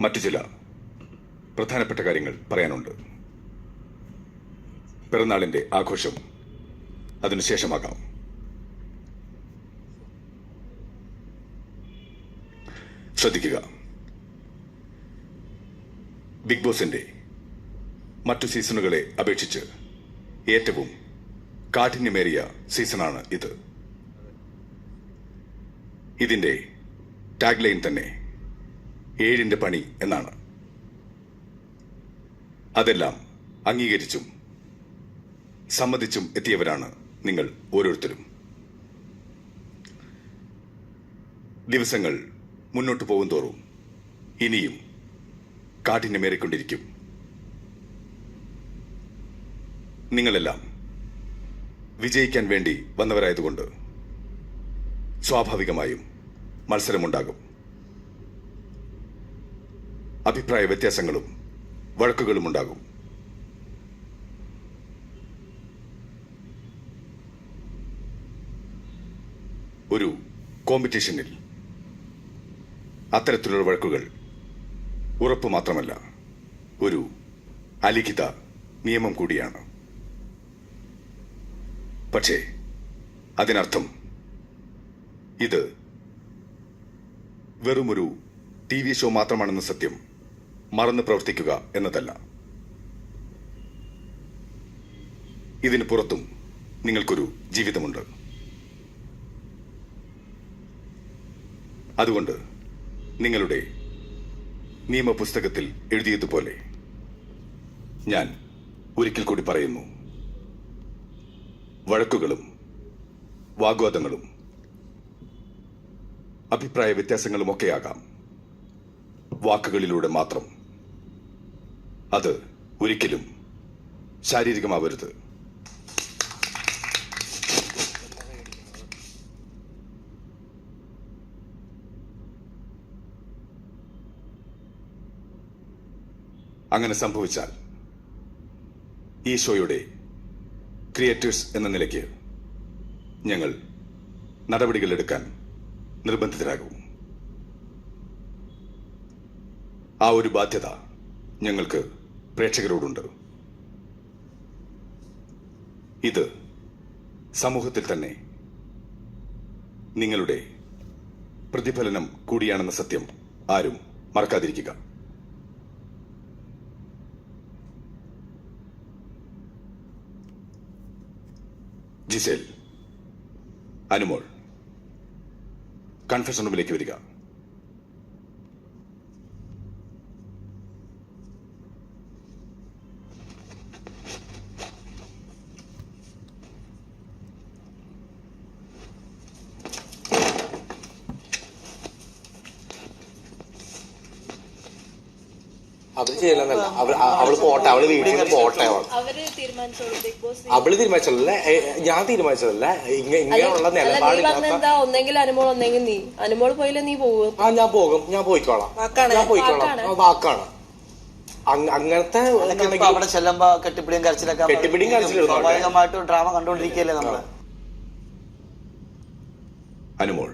മറ്റു ചില പ്രധാനപ്പെട്ട കാര്യങ്ങൾ പറയാനുണ്ട്. പിറന്നാളിന്റെ ആഘോഷം അതിനുശേഷമാകാം. ശ്രദ്ധിക്കുക, ബിഗ് ബോസിന്റെ മറ്റു സീസണുകളെ അപേക്ഷിച്ച് ഏറ്റവും കാഠിന്യമേറിയ സീസണാണ് ഇത്. ഇതിന്റെ ടാഗ് ലൈൻ തന്നെ 7ന്റെ പണി എന്നാണ്. അതെല്ലാം അംഗീകരിച്ചും സമ്മതിച്ചും എത്തിയവരാണ് നിങ്ങൾ ഓരോരുത്തരും. ദിവസങ്ങൾ മുന്നോട്ടു പോകും തോറും ഇനിയും കാഠിന്യമേറിക്കൊണ്ടിരിക്കും. നിങ്ങളെല്ലാം വിജയിക്കാൻ വേണ്ടി വന്നവരായതുകൊണ്ട് സ്വാഭാവികമായും മത്സരമുണ്ടാകും. അഭിപ്രായ വ്യത്യാസങ്ങളും വഴക്കുകളും ഉണ്ടാകും. ഒരു കോമ്പറ്റീഷനിൽ അത്തരത്തിലുള്ള വഴക്കുകൾ ഉറപ്പ് മാത്രമല്ല, ഒരു അലിഖിത നിയമം കൂടിയാണ്. പക്ഷേ അതിനർത്ഥം ഇത് വെറുമൊരു TV ഷോ മാത്രമാണെന്ന സത്യം മറന്ന് പ്രവർത്തിക്കുക എന്നതല്ല. ഇതിന് പുറത്തും നിങ്ങൾക്കൊരു ജീവിതമുണ്ട്. അതുകൊണ്ട് നിങ്ങളുടെ നിയമപുസ്തകത്തിൽ എഴുതിയതുപോലെ ഞാൻ ഒരിക്കൽ കൂടി പറയുന്നു, വഴക്കുകളും വാഗ്വാദങ്ങളും അഭിപ്രായ വ്യത്യാസങ്ങളുമൊക്കെയാകാം, വാക്കുകളിലൂടെ മാത്രം. അത് ഒരിക്കലും ശാരീരികമാവരുത്. അങ്ങനെ സംഭവിച്ചാൽ ഈ ഷോയുടെ ക്രിയേറ്റേഴ്സ് എന്ന നിലയ്ക്ക് ഞങ്ങൾ നടപടികളെടുക്കാൻ നിർബന്ധിതരാകും. ആ ഒരു ബാധ്യത ഞങ്ങൾക്ക് പ്രേക്ഷകരോടുണ്ട്. ഇത് സമൂഹത്തിൽ തന്നെ നിങ്ങളുടെ പ്രതിഫലനം കൂടിയാണെന്ന സത്യം ആരും മറക്കാതിരിക്കുക. ജിസേൽ, അനുമോൾ, കൺഫെഷൻ റൂമിലേക്ക് വരിക. അവര് ചെയ്യലെന്നല്ല, അവള് പോട്ടെ, അവള് വീട്ടിൽ പോട്ടെ. അവള് തീരുമാനിച്ചല്ലേ, ഞാൻ തീരുമാനിച്ചതല്ല. ഇങ്ങനെയുള്ള നിലപാടില്ലാത്ത ഒന്നെങ്കിൽ അനുമോൾ ഒന്നെങ്കിൽ നീ. അനുമോൾ പോയില്ല, നീ പോകും. ഞാൻ പോകും, ഞാൻ പോയിക്കോളാം. വാക്കാണ്. അങ്ങനത്തെ അവിടെ ചെല്ലുമ്പോ കെട്ടിപ്പിടിയും കരച്ചിലും സ്വാഭാവികമായിട്ടും ഡ്രാമ കണ്ടോണ്ടിരിക്കല്ലേ നമ്മള്. അനുമോൾ,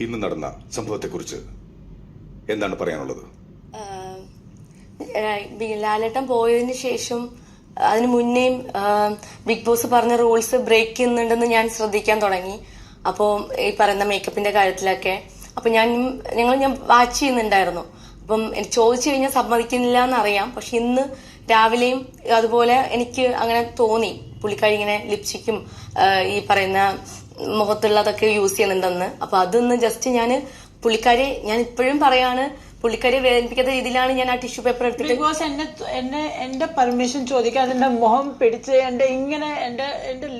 ഇന്ന് നടന്ന സംഭവത്തെക്കുറിച്ച് എന്താണ് പറയാനുള്ളത്? ലാലേട്ടൻ പോയതിനു ശേഷം അതിനു മുന്നേയും ബിഗ് ബോസ് പറഞ്ഞ റൂൾസ് ബ്രേക്ക് ചെയ്യുന്നുണ്ടെന്ന് ഞാൻ ശ്രദ്ധിക്കാൻ തുടങ്ങി. അപ്പോൾ ഈ പറയുന്ന മേക്കപ്പിന്റെ കാര്യത്തിലൊക്കെ അപ്പൊ ഞാൻ വാച്ച് ചെയ്യുന്നുണ്ടായിരുന്നു. അപ്പം എനിക്ക് ചോദിച്ചു കഴിഞ്ഞാൽ സമ്മതിക്കുന്നില്ല എന്നറിയാം. പക്ഷെ ഇന്ന് രാവിലെയും അതുപോലെ എനിക്ക് അങ്ങനെ തോന്നി, പുള്ളിക്കാരി ഇങ്ങനെ ലിപ്സ്റ്റിക്കും ഈ പറയുന്ന മുഖത്തുള്ളതൊക്കെ യൂസ് ചെയ്യുന്നുണ്ടെന്ന്. അപ്പൊ അതൊന്ന് ജസ്റ്റ് ഞാൻ ഇപ്പോഴും പറയാണ്, പുള്ളിക്കാരിയെ വേദനിപ്പിക്കാത്ത രീതിയിലാണ് ഞാൻ ആ ടിഷ്യൂ പേപ്പർ എടുത്തിട്ട് ബിഗ് ബോസ് എന്റെ പെർമിഷൻ ചോദിക്കാൻ എന്റെ മുഖം പിടിച്ച് എന്റെ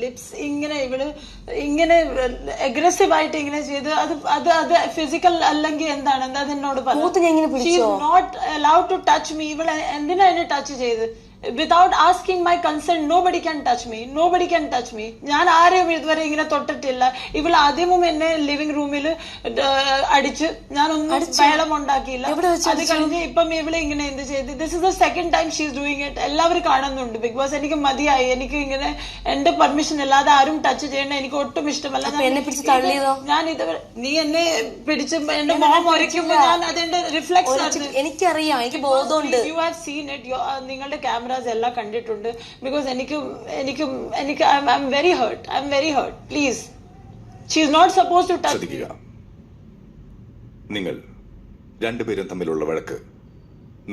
ലിപ്സ് ഇങ്ങനെ അഗ്രസീവ് ആയിട്ട് ഇങ്ങനെ ചെയ്ത് അത് ഫിസിക്കൽ അല്ലെങ്കിൽ എന്താണ് അത് എന്നോട് പറഞ്ഞു. Not allowed to touch me. ഇവളെ എന്തിനാ എന്നെ ടച്ച് ചെയ്ത്? without asking my consent, nobody can touch me. Nobody can touch me. ഞാൻ ആരെയും ഇതുവരെ ഇങ്ങനെ തൊട്ടിട്ടില്ല. ഇവൾ ആദ്യമേ എന്നെ ലിവിംഗ് റൂമിൽ അടിച്ച് ഞാനൊന്നും ബഹളം ഉണ്ടാക്കിയില്ല. അത് കഴിഞ്ഞ് ഇപ്പം ഇവളെ ഇങ്ങനെ എന്ത് ചെയ്ത് this is the second time she is doing it. എല്ലാവരും കാണുന്നുണ്ട്. ബിഗ് ബോസ് എനിക്ക് മതിയായി. എനിക്ക് ഇങ്ങനെ എന്റെ പെർമിഷൻ ഇല്ലാതെ ആരും ടച്ച് ചെയ്യണ എനിക്ക് ഒട്ടും ഇഷ്ടമല്ല. ഞാൻ ഇതുവരെ നീ എന്നെ പിടിച്ച് എന്റെ മോഹം ഒരയ്ക്കുമ്പോ ഞാൻ അതെന്റെ റിഫ്ലക്സ് ആണ്. എനിക്കറിയാം, എനിക്ക് ബോധമുണ്ട്. You have seen it. നിങ്ങളുടെ ക്യാമറാസ് എല്ലാം കണ്ടിട്ടുണ്ട്. ബിക്കോസ് എനിക്ക് I am very hurt. Please, she is not suppose to touch. ശ്രദ്ധിക്കുക, നിങ്ങൾ രണ്ടുപേരും തമ്മിലുള്ള വഴക്ക്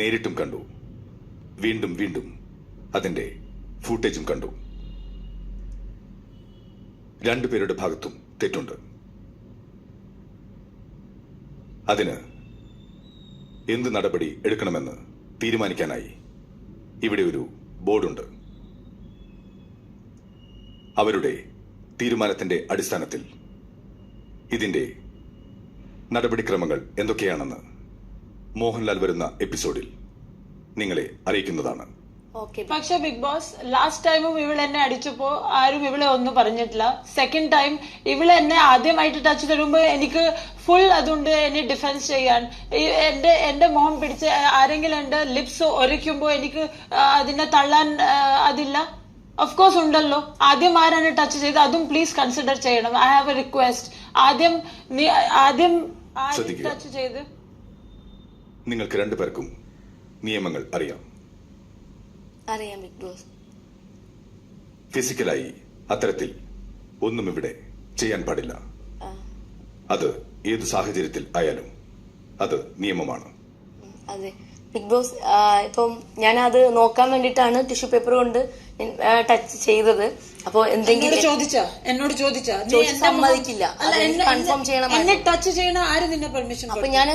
നേരിട്ടും കണ്ടു, വീണ്ടും വീണ്ടും അതിന്റെ ഫൂട്ടേജും കണ്ടു. രണ്ടുപേരുടെ ഭാഗത്തും തെറ്റുണ്ട്. അതിന് എന്ത് നടപടി എടുക്കണമെന്ന് തീരുമാനിക്കാനായി ഇവിടെ ഒരു ബോർഡുണ്ട്. അവരുടെ തീരുമാനത്തിന്റെ അടിസ്ഥാനത്തിൽ ഇതിന്റെ നടപടിക്രമങ്ങൾ എന്തൊക്കെയാണെന്ന് മോഹൻലാൽ വരുന്ന എപ്പിസോഡിൽ നിങ്ങളെ അറിയിക്കുന്നതാണ്. പക്ഷെ ബിഗ് ബോസ് ലാസ്റ്റ് ടൈമും ഇവൾ എന്നെ അടിച്ചപ്പോ ആരും ഇവളെ ഒന്നും പറഞ്ഞിട്ടില്ല. സെക്കൻഡ് ടൈം ഇവളെ എന്നെ ആദ്യമായിട്ട് ടച്ച് തരുമ്പോ എനിക്ക് ഫുൾ അതുകൊണ്ട് എന്നെ ഡിഫെൻസ് ചെയ്യാൻ എന്റെ മോഹം പിടിച്ച് ആരെങ്കിലും എന്റെ ലിപ്സ് ഒരയ്ക്കുമ്പോ എനിക്ക് അതിനെ തള്ളാൻ അതില്ല. ഓഫ് കോഴ്സ് ഉണ്ടല്ലോ. ആദ്യം ആരാണ് ടച്ച് ചെയ്ത് അതും പ്ലീസ് കൺസിഡർ ചെയ്യണം. I have A request. ആദ്യം ടച്ച് ചെയ്ത് നിങ്ങൾക്ക് രണ്ടുപേർക്കും നിയമങ്ങൾ അറിയാം. Big boss. ഫിസിക്കലായി അത്തരത്തിൽ ഒന്നും ഇവിടെ ചെയ്യാൻ പാടില്ല. അത് ഏത് സാഹചര്യത്തിൽ ആയാലും അത് നിയമമാണ്. അതെ ബിഗ് ബോസ്. ഇപ്പം ഞാൻ അത് നോക്കാൻ വേണ്ടിയിട്ടാണ് ടിഷ്യൂ പേപ്പർ കൊണ്ട് ടച്ച് ചെയ്തത്. അപ്പൊ എന്തെങ്കിലും എന്നോട് ചോദിച്ചാ സമ്മതിക്കില്ല. കൺഫേം ചെയ്യണം. എന്നെ ടച്ച് ചെയ്യണ ആര് നിന്റെ പെർമിഷൻ? അപ്പൊ ഞാൻ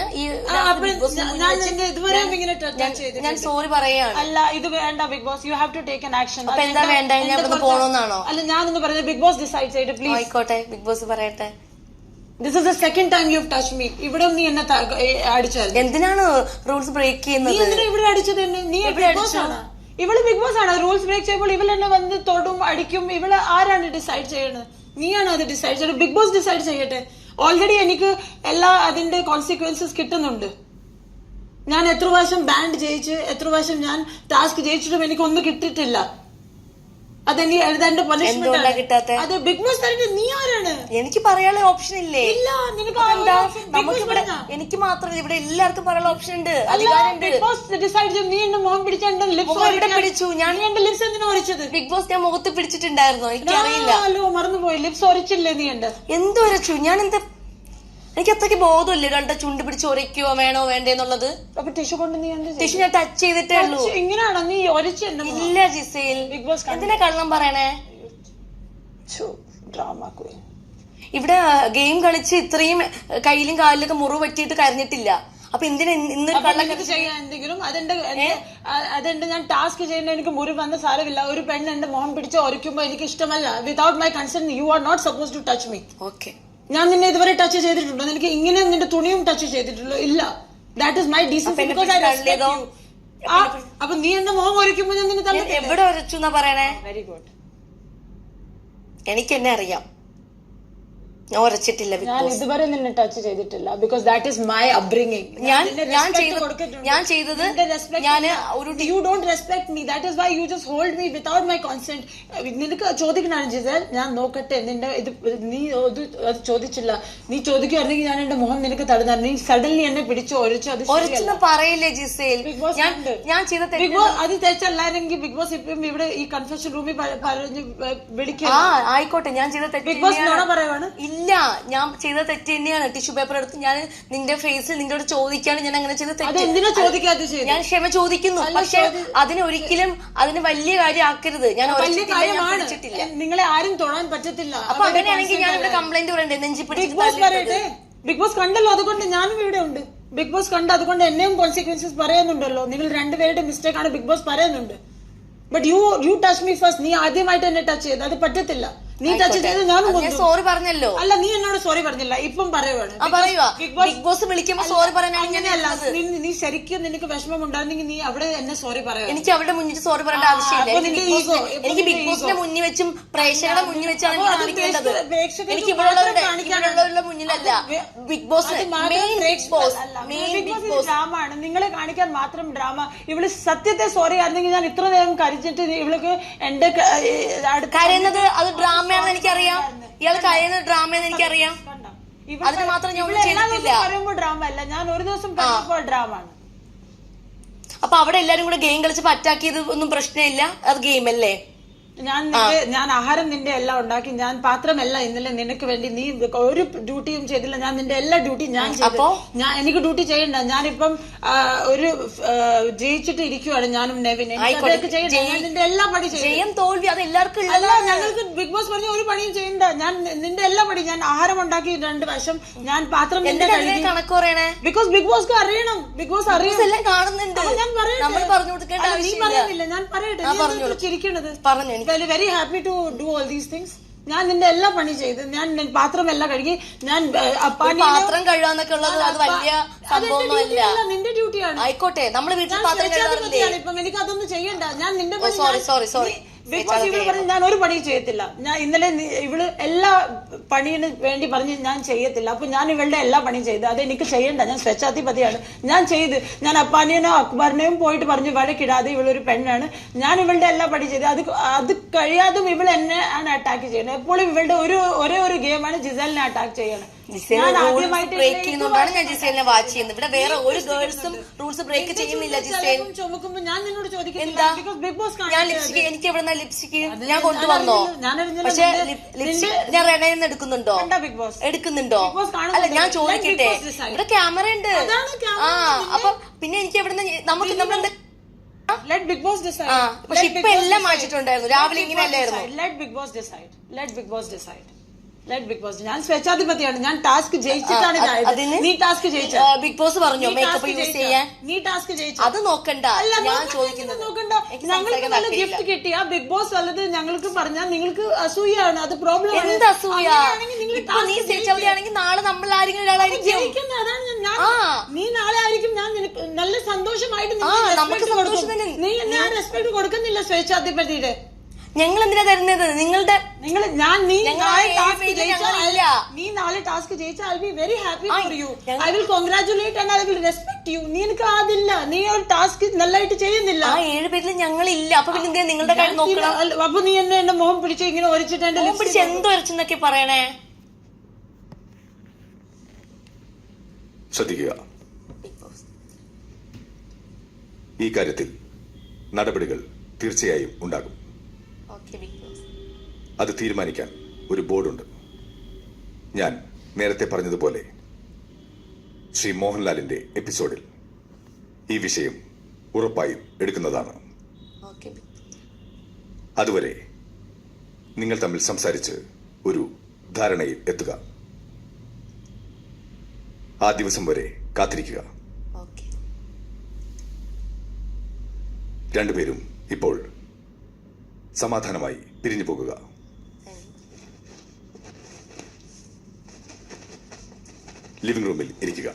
ഞാൻ സോറി പറയാണ്. അല്ല, ഇത് വേണ്ട big boss. You have to take an action. അപ്പൊ എന്താ വേണ്ട? ഞാൻ പോണോന്നാണോ? അല്ല, ഞാനൊന്ന് പറഞ്ഞത് ബിഗ് ബോസ് ഡിസൈഡ് ചെയ്ത് പ്ലീസ്. ആയിക്കോട്ടെ, ബിഗ് ബോസ് പറയട്ടെ. This is the second time you touch me. ഇവിടെ നീ എന്നെ അടിച്ചായിരുന്നു. എന്തിനാണ് റൂൾസ് ബ്രേക്ക് ചെയ്യുന്നത്? നീ എന്തിനാ ഇവിടെ അടിച്ചത്? നീ ബിഗ് ബോസ് ആണ്. ഇവള് ബിഗ് ബോസ് ആണ്. റൂൾസ് ബ്രേക്ക് ചെയ്യുമ്പോൾ ഇവൾ എന്നെ വന്ന് തൊടും അടിക്കും. ഇവള് ആരാണ് ഡിസൈഡ് ചെയ്യണത്? നീയാണ് അത് ഡിസൈഡ് ചെയ്യണത്. ബിഗ് ബോസ് ഡിസൈഡ് ചെയ്യട്ടെ. ഓൾറെഡി എനിക്ക് എല്ലാ അതിന്റെ കോൺസിക്വൻസസ് കിട്ടുന്നുണ്ട്. ഞാൻ എത്ര പ്രാവശ്യം ബാൻഡ് ജയിച്ച്, എത്ര പ്രാവശ്യം ഞാൻ ടാസ്ക് ജയിച്ചിട്ടും എനിക്കൊന്നും കിട്ടിയിട്ടില്ല. അതെന്റെ പണിഷ്മെന്റ് കിട്ടാത്ത. അത് ബിഗ് ബോസ് തരട്ടെ. നീ ആരാണ്? എനിക്ക് പറയാനുള്ള ഓപ്ഷൻ ഇല്ലേ? ഇല്ല. നിനക്ക് എനിക്ക് മാത്രമല്ല, ഇവിടെ എല്ലാവർക്കും പറയാനുള്ള ഓപ്ഷൻ ഉണ്ട്. ബിഗ് ബോസ് ഡിസൈഡ് ചെയ്തു. നീ എന്റെ മോഹം പിടിച്ചു. പിടിച്ചു. ഞാൻ എന്റെ ലിപ്സ് എന്തിനാ ഒരിച്ചത്? ബിഗ് ബോസ് ഞാൻ മുഖത്ത് പിടിച്ചിട്ടുണ്ടായിരുന്നു. എനിക്കറിയില്ല. മറന്നുപോയി. ലിപ്സ് ഒരിച്ചില്ലേ നീ? എന്റെ എന്തോ ഒരച്ചു. ഞാൻ എന്താ, എനിക്ക് അത്രയ്ക്ക് ബോധമില്ലേ രണ്ട ചുണ്ട് പിടിച്ച് ഒരയ്ക്കോ വേണോ വേണ്ടേന്നുള്ളത്. അപ്പൊ ടിഷ്യൂ കൊണ്ട് നീ ടിഷ്യൂ ഞാൻ ടച്ച് ചെയ്തിട്ടേ ഉള്ളൂ. ഇങ്ങനെയാണോ നീ ഒരച്ച്? ഇല്ല ജിസേൽ, ബിഗ് ബോസ് എന്തിനാ കള്ളം പറയണേ? ഡ്രാമ ഇവിടെ ഗെയിം കളിച്ച് ഇത്രയും കയ്യിലും കാലിലൊക്കെ മുറിവ് പറ്റിയിട്ട് കരഞ്ഞിട്ടില്ല. അപ്പൊ എന്തിനാ ഇന്ന് ചെയ്യാൻ എന്തെങ്കിലും? അതെന്റെ ഞാൻ ടാസ്ക് ചെയ്യുന്ന എനിക്ക് മുറിവ് വന്ന സാരമില്ല. ഒരു പെണ്ണ് എന്റെ മോഹം പിടിച്ച് ഒരയ്ക്കുമ്പോ എനിക്ക് ഇഷ്ടമല്ല. Without my consent you are not suppose to touch me. Okay. ഞാൻ നിന്നെ ഇതുവരെ ടച്ച് ചെയ്തിട്ടുണ്ടോ? എനിക്ക് ഇങ്ങനെ നിന്റെ തുണിയും ടച്ച് ചെയ്തിട്ടുള്ളൂ? ഇല്ല. That is my decency. അപ്പൊ നീ എന്റെ മോഹം ഒരയ്ക്കുമ്പോ ഞാൻ നിന്നെ എവിടെ ഒരച്ചു എന്നാ പറയണേ? Very good. എനിക്ക് എന്നെ അറിയാം. ഞാൻ ഉറച്ചിട്ടില്ല. ഞാൻ ഇതുവരെ നിന്നെ ടച്ച് ചെയ്തിട്ടില്ല. Because that is my upbringing. ഞാൻ ചെയ്തത് you don't respect me. That is why you just hold me without my consent. നിനക്ക് ചോദിക്കണാണ് ജിസേൽ. ഞാൻ നോക്കട്ടെ നിന്റെ ഇത്. നീ അത് ചോദിച്ചില്ല. നീ ചോദിക്കുവായിരുന്നെങ്കിൽ ഞാൻ എന്റെ മുഖം നിനക്ക് തടുന്ന. നീ സഡൻലി എന്നെ പിടിച്ചു ഒരച്ചു. അത് പറയില്ലേ ജിസേൽ? ഞാൻ ചെയ്ത ബിഗ് ബോസ് അത് തെറ്റല്ലായിരുന്നെങ്കിൽ ബിഗ് ബോസ് ഇപ്പം ഇവിടെ ഈ കൺഫെഷൻ റൂമിൽ പറഞ്ഞ് വിളിക്കുക. ആയിക്കോട്ടെ, ഞാൻ ചെയ്ത തെറ്റ്. ബിഗ് ബോസ് നോണ പറയുവാണ്. ഇല്ല, ഞാൻ ചെയ്ത തെറ്റ് തന്നെയാണ്. ടിഷ്യൂ പേപ്പർ എടുത്ത് ഞാൻ നിന്റെ ഫേസിൽ നിന്നോട് ചോദിക്കാണ് ഞാൻ അങ്ങനെ ചെയ്ത തെറ്റ്. ഞാൻ ക്ഷമ ചോദിക്കുന്നു. പക്ഷെ അതിനൊരിക്കലും അതിന് വലിയ കാര്യം ആക്കരുത്. ഞാൻ പിടിച്ചിട്ടില്ല. നിങ്ങളെ ആരും തൊടാൻ പറ്റത്തില്ല. അപ്പൊ അങ്ങനെയാണെങ്കിൽ ഞാൻ ഇവിടെ കംപ്ലൈന്റ് പറയണ്ടേ? നെഞ്ചി ബിഗ് ബോസ് കണ്ടല്ലോ, അതുകൊണ്ട് ഞാനും ഇവിടെ ഉണ്ട്. ബിഗ് ബോസ് കണ്ട് അതുകൊണ്ട് എന്നെയും കോൺസിക്വൻസസ് പറയുന്നുണ്ടല്ലോ. നിങ്ങൾ രണ്ടുപേരുടെ മിസ്റ്റേക്ക് ആണ് ബിഗ് ബോസ് പറയുന്നുണ്ട്. But you touch me first. നീ ആദ്യമായിട്ട് എന്നെ ടച്ച് ചെയ്ത്. അത് പറ്റത്തില്ല. നീ ടച്ച് ചെയ്ത് ഞാനും കൊന്നു. സോറി പറഞ്ഞല്ലോ. അല്ല, നീ എന്നോട് സോറി പറഞ്ഞില്ല, ഇപ്പം പറയുവാണ്. ബിഗ് ബോസ് വിളിക്കുമ്പോ സോറി പറയാനാണ്. അങ്ങനെയല്ല, നീ ശരിക്കും നിനക്ക് വിഷമം ഉണ്ടായിരുന്നെങ്കിൽ നീ അവിടെ എന്നെ സോറി പറയാം. എനിക്ക് അവരുടെ മുന്നിൽ സോറി പറയേണ്ട ആവശ്യമില്ല. എനിക്ക് ബിഗ് ബോസിന്റെ മുന്നിൽ വെച്ചും പ്രേക്ഷകരുടെ മുന്നിൽ വെച്ചാണ് എനിക്ക് കാണിക്കേണ്ടത്. എനിക്ക് ഇവിടെയുള്ളവരുടെ മുന്നിലല്ല. ബിഗ് ബോസ് ഡ്രാമ ആണ്, നിങ്ങളെ കാണിക്കാൻ മാത്രം ഡ്രാമ. ഇവള് സത്യത്തെ സോറി ആയിരുന്നെങ്കിൽ ഞാൻ ഇത്ര നേരം കരച്ചിട്ട് ഇവൾക്ക് എന്റെ കരയുന്നത് അത് ഡ്രാമയാണെന്ന് എനിക്കറിയാം. ഇയാൾ കരയുന്നത് ഡ്രാമയെന്ന് എനിക്കറിയാം. അതിന് മാത്രം ഞാൻ ചെയ്തിട്ടില്ല. പറയുമ്പോ ഡ്രാമ അല്ല, ഞാൻ ഒരു ദിവസം പറയുമ്പോൾ ഡ്രാമ ആണ്. അപ്പൊ അവിടെ എല്ലാരും കൂടെ ഗെയിം കളിച്ചപ്പോ അറ്റാക്കിയത് ഒന്നും പ്രശ്നമില്ല, അത് ഗെയിം അല്ലേ? ഞാൻ ആഹാരം നിന്റെ എല്ലാം ഉണ്ടാക്കി, ഞാൻ പാത്രമല്ല ഇന്നലെ നിനക്ക് വേണ്ടി, നീ ഒരു ഡ്യൂട്ടിയും ചെയ്തില്ല, ഞാൻ നിന്റെ എല്ലാ ഡ്യൂട്ടിയും ഞാൻ ചെയ്തു. എനിക്ക് ഡ്യൂട്ടി ചെയ്യണ്ട. ഞാനിപ്പം ഒരു ജയിച്ചിട്ട് ഇരിക്കുവാണ് ഞാനും നെവിൻ. നിന്റെ എല്ലാ പണി ചെയ്യും. തോൽവി അത് എല്ലാവർക്കും അല്ല, ഞങ്ങൾക്ക് ബിഗ് ബോസ് പറഞ്ഞ ഒരു പണിയും ചെയ്യണ്ട. ഞാൻ നിന്റെ എല്ലാ പണി, ഞാൻ ആഹാരം ഉണ്ടാക്കി 2 വശം, ഞാൻ പാത്രം കണക്ക് പറയണേ. ബിക്കോസ് ബിഗ് ബോസ് അറിയണം, ബിഗ് ബോസ് അറിയാം, എല്ലാം കാണുന്നുണ്ട്. ഞാൻ പറയട്ടെ, നീ പറയുന്നില്ല, ഞാൻ പറയട്ടെ. ചിരിക്കണത് പറഞ്ഞു. Very happy to do all these things. ഞാൻ നിന്റെ എല്ലാ പണി ചെയ്ത്, ഞാൻ പാത്രമെല്ലാം കഴുകി, ഞാൻ പാത്രം കഴുകാന്നൊക്കെ ഉള്ളത് അത് വലിയ സംഭവമൊന്നുമല്ല. നിന്റെ ഡ്യൂട്ടിയാണ്. ആയിക്കോട്ടെ, നമ്മള് വീട്ടിൽ പാത്രം കഴുകാറില്ലേ? ഇപ്പം എനിക്ക് അതൊന്നും ചെയ്യണ്ട. ഞാൻ നിന്റെ സോറി ബിഗ് ബോസ് ഇവള് പറഞ്ഞു ഞാൻ ഒരു പണി ചെയ്യത്തില്ല. ഞാൻ ഇന്നലെ ഇവള് എല്ലാ പണിന് വേണ്ടി പറഞ്ഞ് ഞാൻ ചെയ്യത്തില്ല. അപ്പൊ ഞാൻ ഇവളുടെ എല്ലാ പണിയും ചെയ്ത്, അത് എനിക്ക് ചെയ്യണ്ട, ഞാൻ സ്വച്ഛാധിപതിയാണ്. ഞാൻ ചെയ്ത്, ഞാൻ അപ്പാനെയോ അക്ബറിനെയും പോയിട്ട് പറഞ്ഞു വഴക്കിടാതെ, ഇവളൊരു പെണ്ണാണ്, ഞാൻ ഇവളുടെ എല്ലാ പണി ചെയ്ത്. അത് കഴിയാതും ഇവൾ എന്നെ ആണ് അറ്റാക്ക് ചെയ്യുന്നത്. എപ്പോഴും ഇവളുടെ ഒരേ ഒരു ഗെയിമാണ് ജിസേലിനെ അറ്റാക്ക് ചെയ്യണം. ബ്രേക്ക് ചെയ്യുന്നതുകൊണ്ടാണ് ഞാൻ ജിസേലിനെ വാച്ച് ചെയ്യുന്നത്. ഇവിടെ വേറെ ഒരു ഗേൾസും റൂൾസ് ബ്രേക്ക് ചെയ്യുന്നില്ല. ജിസേൽ ചുമക്കുമ്പോ ഞാൻ നിന്നോട് എന്താ, ഞാൻ ലിപ്സ്റ്റിക്, എനിക്ക് എവിടെ ലിപ്സ്റ്റിക് ഞാൻ കൊണ്ടുവന്നോ? പക്ഷെ ലിപ്സ്റ്റിക് ഞാൻ റെനയിൽ എടുക്കുന്നുണ്ടോ? എടുക്കുന്നുണ്ടോ? അല്ല, ഞാൻ ചോദിക്കട്ടെ, ഇവിടെ ക്യാമറ ഉണ്ട്. അപ്പൊ പിന്നെ എനിക്ക് എവിടെ നമുക്ക് നമ്മളെന്താ പക്ഷെ ഇപ്പൊ എല്ലാം മാറ്റിട്ടുണ്ടായിരുന്നു. രാവിലെ ഇങ്ങനെ അല്ലായിരുന്നു. ഞാൻ സ്വേച്ഛാധിപതിയാണ്. ഞാൻ ടാസ്ക് ജയിച്ചിട്ടാണ് ഇതായത്. നീ ടാസ്ക് ജയിച്ച ബിഗ് ബോസ് പറഞ്ഞു മേക്കപ്പ് യൂസ് ചെയ്യാൻ. നീ ടാസ്ക് ജയിച്ച അത് നോക്കണ്ട. ഞാൻ ചോദിക്കുന്നത് നോക്കണ്ട. ഞങ്ങൾക്ക് നല്ല ഗിഫ്റ്റ് കിട്ടി. ആ ബിഗ് ബോസ് വല്ലത് ഞങ്ങൾക്ക് പറഞ്ഞാൽ നിങ്ങൾക്ക് അസൂയാണ്. അത് പ്രോബ്ലം. എന്ത് അസൂയ? ഇപ്പൊ നീ ജയിച്ചവരെയാണെങ്കിൽ നാളെ നമ്മൾ ആരെങ്കിലും ഒരാളായിരിക്കും. നീ നാളെ ആയിരിക്കും. ഞാൻ നിനക്ക് നല്ല സന്തോഷമായിട്ട് നമുക്ക് സന്തോഷം തന്നെ. നീ എന്നെ ആ റെസ്പെക്ട് കൊടുക്കുന്നില്ല സ്വേച്ഛാധിപതിയുടെ. ഞങ്ങൾ എന്തിനാ തരുന്നത്? നീ നാളെ ടാസ്ക് ജയിച്ച I be very happy for you. I will congratulate and I will respect you. നിനക്ക് അതില്ല. നീ ഒരു ടാസ്ക് നല്ലതായിട്ട് ചെയ്യുന്നില്ല. ആ 7 പേരിൽ ഞങ്ങളില്ല. അപ്പൊ പിന്നെ നിങ്ങളുടെ കാര്യം നോക്കണം. അപ്പൊ നീ എന്റെ മുഖം പിടിച്ച് ഇങ്ങനെ ഒരച്ചിട്ട് എന്റെ മുഖം പിടിച്ച് എന്തോ ഒരച്ചെന്നൊക്കെ പറയണേ. ശ്രദ്ധിക്കുക, ഈ കാര്യത്തിൽ നടപടികൾ തീർച്ചയായും ഉണ്ടാകും. അത് തീരുമാനിക്കാൻ ഒരു ബോർഡുണ്ട്. ഞാൻ നേരത്തെ പറഞ്ഞതുപോലെ ശ്രീ മോഹൻലാലിന്റെ എപ്പിസോഡിൽ ഈ വിഷയം ഉറപ്പായും എടുക്കുന്നതാണ്. അതുവരെ നിങ്ങൾ തമ്മിൽ സംസാരിച്ച് ഒരു ധാരണയിൽ എത്തുക. ആ ദിവസം വരെ കാത്തിരിക്കുക. രണ്ടുപേരും ഇപ്പോൾ സമാധാനമായി പിരിഞ്ഞു പോകുക. ലിവിംഗ് റൂമിൽ ഇരിക്കുക.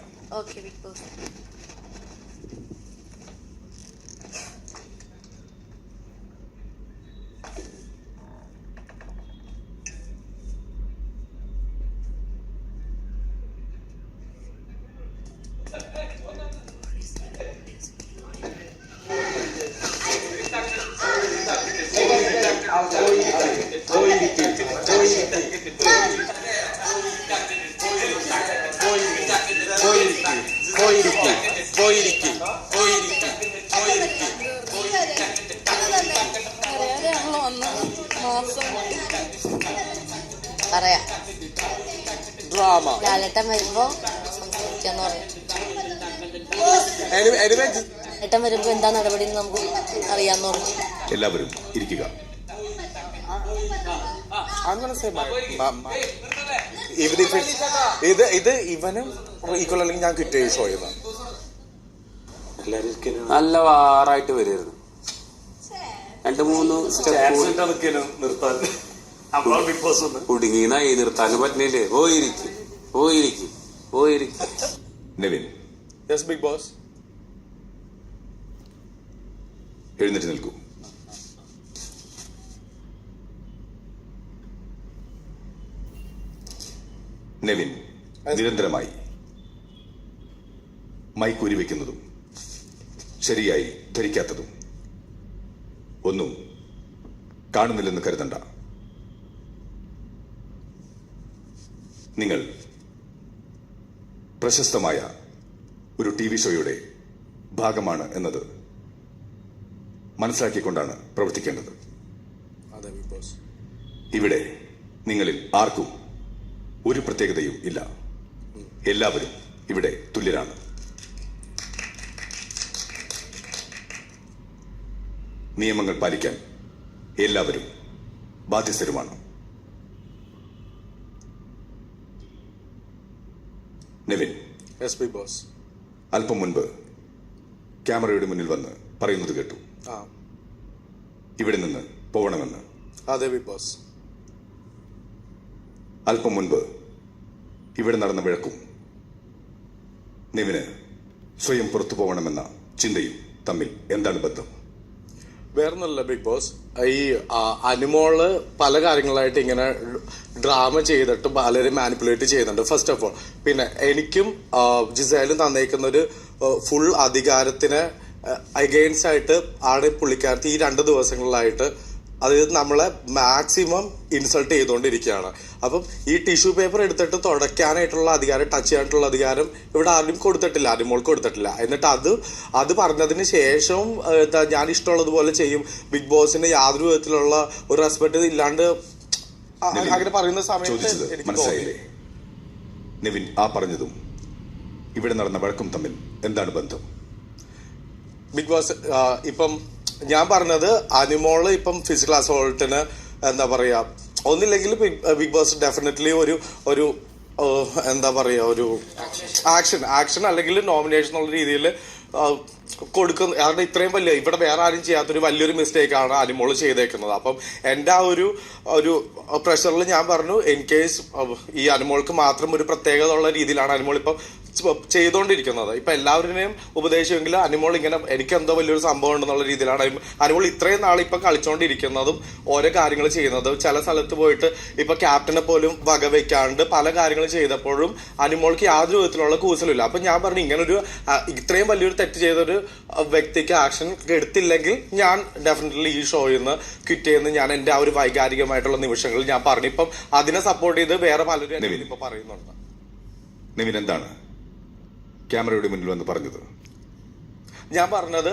പറയാം. ഡ്രാമ ലാലേട്ടൻ വരുമ്പോ സംസാരിക്കാന്ന് പറയും. ഏട്ടൻ വരുമ്പോ എന്താ നടപടി നമുക്ക് അറിയാന്ന് പറഞ്ഞു. എല്ലാവരും ഇരിക്കുക. ഇത് ഇവനും ഈക്വൽ അല്ലെങ്കിൽ ഞാൻ കിട്ടിയ ഷോ ചെയ്താണ്. നല്ല വാറായിട്ട് വരുമായിരുന്നു. 2-3 സ്റ്റെപ്പ് നിർത്താൻ അപ്പോൾ ബിഗ് ബോസ് ഒന്ന് കുടുങ്ങി നായി നിർത്താൻ പറ്റില്ലേ? പോയിരിക്കും. Nevin, yes big boss. എഴുന്നേറ്റ് നിൽക്കൂ. നെവിൻ നിരന്തരമായി മൈക്ക് ഉരിവെക്കുന്നതും ശരിയായി ധരിക്കാത്തതും ഒന്നും കാണുന്നില്ലെന്ന് കരുതണ്ട. നിങ്ങൾ പ്രശസ്തമായ ഒരു TV ഷോയുടെ ഭാഗമാണ് എന്നത് മനസ്സിലാക്കിക്കൊണ്ടാണ് പ്രവർത്തിക്കേണ്ടത്. അതെ ബിഗ് ബോസ്. ഇവിടെ നിങ്ങളിൽ ആർക്കും ഒരു പ്രത്യേകതയും ഇല്ല. എല്ലാവരും ഇവിടെ തുല്യരാണ്. നിയമങ്ങൾ പാലിക്കാൻ എല്ലാവരും ബാധ്യസ്ഥരുമാണ്. Nevin, yes big Boss. അല്പം മുൻപ് ക്യാമറയുടെ മുന്നിൽ വന്ന് പറയുന്നത് കേട്ടു, ആ ഇവിടെ നിന്ന് പോകണമെന്ന്. അതെ ബിഗ് ബോസ്. അല്പം മുൻപ് ഇവിടെ നടന്ന വഴക്കും നെവിന് സ്വയം പുറത്തു പോകണമെന്ന ചിന്തയും തമ്മിൽ എന്താണ് ബന്ധം? വേറൊന്നുമല്ല ബിഗ് ബോസ്. ഈ അനിമോള് പല കാര്യങ്ങളായിട്ട് ഇങ്ങനെ ഡ്രാമ ചെയ്തിട്ട് പലരും മാനിപ്പുലേറ്റ് ചെയ്യുന്നുണ്ട് ഫസ്റ്റ് ഓഫ് ഓൾ. പിന്നെ എനിക്കും ജിസേലും തന്നേക്കുന്ന ഒരു ഫുൾ അധികാരത്തിന് അഗെയിൻസ്റ്റ് ആയിട്ട് ആണ് പുള്ളിക്കാരത്തി ഈ 2 ദിവസങ്ങളിലായിട്ട് അതായത് നമ്മളെ മാക്സിമം ഇൻസൾട്ട് ചെയ്തുകൊണ്ടിരിക്കുകയാണ്. അപ്പം ഈ ടിഷ്യൂ പേപ്പർ എടുത്തിട്ട് തുടയ്ക്കാനായിട്ടുള്ള അധികാരം, ടച്ച് ചെയ്യാനായിട്ടുള്ള അധികാരം ഇവിടെ ആരും കൊടുത്തിട്ടില്ല, അനിമോൾക്ക് കൊടുത്തിട്ടില്ല. എന്നിട്ട് അത് പറഞ്ഞതിന് ശേഷം ഞാൻ ഇഷ്ടമുള്ളതുപോലെ ചെയ്യും, ബിഗ് ബോസിന് യാതൊരു വിധത്തിലുള്ള ഒരു റെസ്പെക്ട് ഇല്ലാണ്ട് അങ്ങനെ പറയുന്ന സമയത്ത് മനസ്സിലായില്ലേ? നെവിൻ ആ പറഞ്ഞതും ഇവിടെ നടന്ന വഴക്കും തമ്മിൽ എന്താണ് ബന്ധം? ബിഗ് ബോസ് ഇപ്പം ഞാൻ പറഞ്ഞത് അനിമോള് ഇപ്പം ഫിസിക്കൽ അസോൾട്ടിന് എന്താ പറയാ, ഒന്നില്ലെങ്കിൽ ബിഗ് ബോസ് ഡെഫിനറ്റ്ലി ഒരു എന്താ പറയാ ഒരു ആക്ഷൻ അല്ലെങ്കിൽ നോമിനേഷൻ എന്നുള്ള രീതിയിൽ കൊടുക്കുന്നു. കാരണം ഇത്രയും വലിയ ഇവിടെ വേറെ ആരും ചെയ്യാത്തൊരു വലിയൊരു മിസ്റ്റേക്കാണ് അനിമോള് ചെയ്തേക്കുന്നത്. അപ്പം എൻ്റെ ആ ഒരു പ്രഷറിൽ ഞാൻ പറഞ്ഞു, ഇൻ കേസ് ഈ അനിമോൾക്ക് മാത്രം ഒരു പ്രത്യേകത ഉള്ള രീതിയിലാണ് അനിമോൾ ഇപ്പം ചെയ്തുകൊണ്ടിരിക്കുന്നത്. ഇപ്പൊ എല്ലാവരുടെയും ഉപദേശമെങ്കിൽ അനിമോൾ ഇങ്ങനെ എനിക്ക് എന്തോ വലിയൊരു സംഭവം ഉണ്ടെന്നുള്ള രീതിയിലാണ് അനിമോൾ ഇത്രയും നാൾ ഇപ്പൊ കളിച്ചുകൊണ്ടിരിക്കുന്നതും ഓരോ കാര്യങ്ങൾ ചെയ്യുന്നതും. ചില സ്ഥലത്ത് പോയിട്ട് ഇപ്പൊ ക്യാപ്റ്റനെ പോലും വകവെക്കാണ്ട് പല കാര്യങ്ങൾ ചെയ്തപ്പോഴും അനിമോൾക്ക് യാതൊരു വിധത്തിലുള്ള കൂസലില്ല. അപ്പൊ ഞാൻ പറഞ്ഞു, ഇങ്ങനൊരു ഇത്രയും വലിയൊരു തെറ്റ് ചെയ്തൊരു വ്യക്തിക്ക് ആക്ഷൻ എടുത്തില്ലെങ്കിൽ ഞാൻ ഡെഫിനറ്റ്ലി ഈ ഷോയിൽ നിന്ന് ക്വിറ്റ് ചെയ്യുന്ന ഞാൻ എന്റെ ആ ഒരു വൈകാരികമായിട്ടുള്ള നിമിഷങ്ങളിൽ ഞാൻ പറഞ്ഞു. ഇപ്പം അതിനെ സപ്പോർട്ട് ചെയ്ത് വേറെ പലരും ഇപ്പൊ പറയുന്നുണ്ട്. നെവിൻ എന്താണ് ക്യാമറയുടെ മുന്നിൽ വന്ന് പറഞ്ഞത്? ഞാൻ പറഞ്ഞത്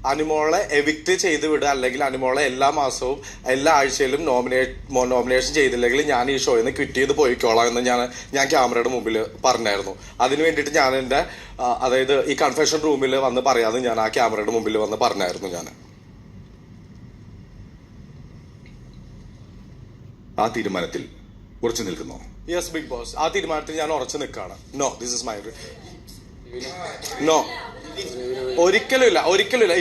അനിമോളെ എവിക്റ്റ് ചെയ്ത് വിടുക, അല്ലെങ്കിൽ അനിമോളെ എല്ലാ മാസവും എല്ലാ ആഴ്ചയിലും നോമിനേഷൻ ചെയ്തില്ലെങ്കിൽ ഞാൻ ഈ ഷോയിൽ നിന്ന് ക്വിറ്റ് ചെയ്ത് പോയിക്കോളാം എന്ന് ഞാൻ ക്യാമറയുടെ മുമ്പിൽ പറഞ്ഞായിരുന്നു. അതിന് വേണ്ടിയിട്ട് ഞാൻ എൻ്റെ അതായത് ഈ കൺഫെഷൻ റൂമിൽ വന്ന് പറയാതെ ഞാൻ ആ ക്യാമറയുടെ മുമ്പിൽ വന്ന് പറഞ്ഞായിരുന്നു. ഞാൻ ആ തീരുമാനത്തിൽ ഉറച്ചു നിൽക്കുന്നു? യെസ് ബിഗ് ബോസ്, ആ തീരുമാനത്തിൽ ഞാൻ ഉറച്ചു നിൽക്കുകയാണ്. No, this is my no, ഒരിക്കലും ഇല്ല.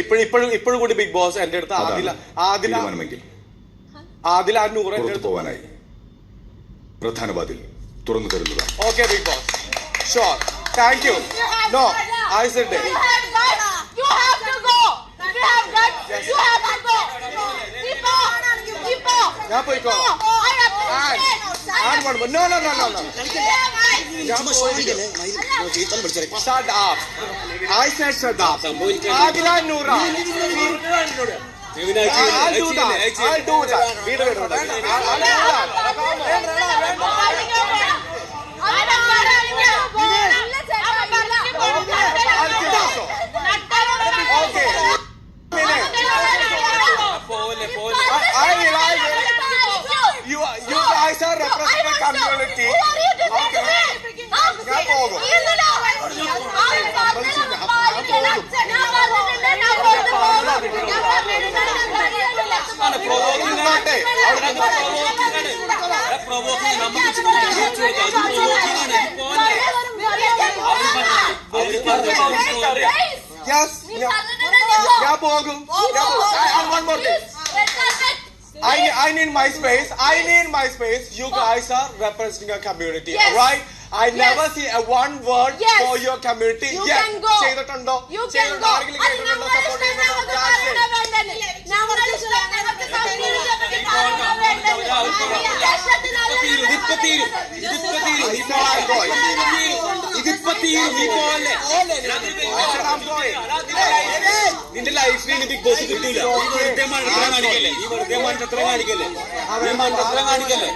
ഇപ്പോഴും കൂടി ബിഗ് ബോസ് എന്റെ അടുത്ത് ആദില 100 എന്റെ അടുത്ത് പോവാനായി പ്രധാന വാതിൽ തുറന്നു തരുന്നതാണ്. Okay big boss, sure, thank you. No, I said it. ഞാൻ പോയിക്കോളാം. No. Shut up. I said shut up. Adila Noora. I'll do that. Wait. You guys are representing community. ഞാൻ പോകും. ഞാൻ പോകും. I need my space. I need my space. You guys are representing a community, Yes. right? I never see a one word Yes. for your community. You Yes. can go. ചെയ്തിട്ടുണ്ടോ? You can ചെയ്തിട്ടുണ്ടോ? go. ആരെങ്കിലും അത് കേട്ടിട്ടുണ്ടോ? ഞങ്ങളുടെ Support ഇഷ്ടം, ചെയ്യുന്നുണ്ടോ? ഞങ്ങൾക്ക് That's it. പറയണ വേണ്ടത്. ഞങ്ങളുടെ ഇഷ്ടം, ഞങ്ങൾക്ക് community യെ പറ്റി പറയണ വേണ്ടത്. ഞങ്ങളുടെ ഇഷ്ടത്തിനല്ല ഞങ്ങൾ ഇതിപ്പോ തീരും ഇതിപ്പോ തീരും നീ ഇതിപ്പോ തീരും നീ പോലെ നിന്റെ ലൈഫിൽ ഇനി ബിഗ് ബോസ് കിട്ടില്ല നീ വെറുതെ മണ്ടത്തരം കാണിക്കല്ലേ നീ വെറുതെ മണ്ടത്തരം കാണിക്കല്ലേ നീ മണ്ടത്തരം കാണിക്കല്ലേ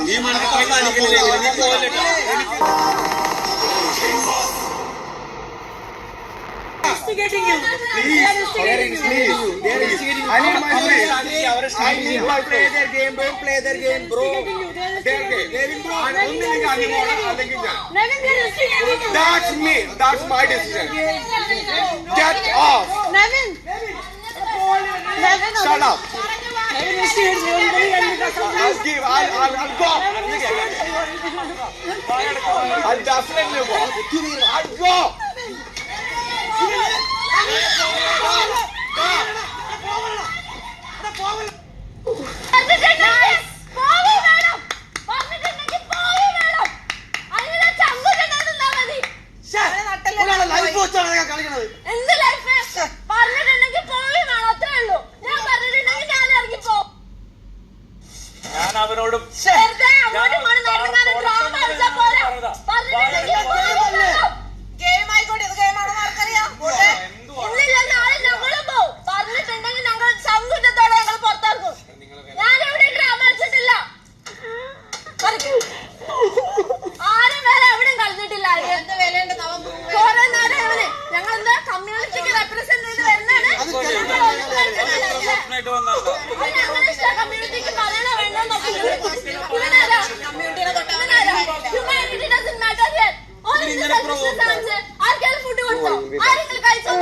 നീ മണ്ടത്തരം കാണിക്കല്ലേ നീ പോലെ Instigating you. I need my space. I need my space. play their game bro ഒന്നില്ലെങ്കിൽ അനിമോള് അല്ലെങ്കിൽ ഞാൻ. Nevin, they're instigating you. That's me. That's my decision. Get off. Nevin. Nevin, Shut up. Nevin instigates you. I'll give. I'll go. I'll definitely go. I'll go. പോവും വേണം. പറഞ്ഞിട്ടുണ്ടെങ്കിൽ പോവും വേണം. അതിനുള്ള ചങ്കൂറ്റുണ്ടായിരുന്നാ മതി. ലൈഫ് വെച്ചാണ് കളിക്കണത്. എന്ത് ലൈഫ്? പറഞ്ഞിട്ടുണ്ടെങ്കിൽ പോവും വേണം. അത്രേ ഉള്ളൂ. ഞാൻ പറഞ്ഞിട്ടുണ്ടെങ്കിൽ ഞാൻ ഇറങ്ങിപ്പോ. ഞാൻ അവനോട് വെറുതെ അങ്ങോട്ടും ഇങ്ങോട്ടും നടക്കാനും ഡ്രാമ കളിച്ചാ പോരാ. പറഞ്ഞിട്ടുണ്ടെങ്കിൽ പോവും വേണം. ഇല്ലില്ല, നാളെ ഞങ്ങളും പോവും. പറഞ്ഞിട്ടുണ്ടെങ്കിൽ ഞങ്ങൾ ചങ്കൂറ്റത്തോടെ ഞങ്ങൾ പുറത്തിറക്കും. ഞാനിവിടെ ഡ്രാമ കളിച്ചിട്ടില്ല. ആരും വേറെ എവിടെയും കളിച്ചിട്ടില്ല. കുറെ നേരം ഇവന് ഞങ്ങൾ എന്താ കമ്മ്യൂണിറ്റിക്ക് റെപ്രസെന്റ് ചെയ്ത് വരുന്നതാണ്. സ്വപ്നമായിട്ട് വന്നതാ ഞങ്ങളുടെ ഇഷ്ടം കമ്മ്യൂണിറ്റിക്ക് പറയണോ വേണ്ടോ ഇവനാരാ? Humanity doesn't matter here. Only selfish answer. ആർക്കെങ്കിലും ഫുഡ് കൊടുത്തോ? ആരെങ്കിലും കഴിച്ചോ?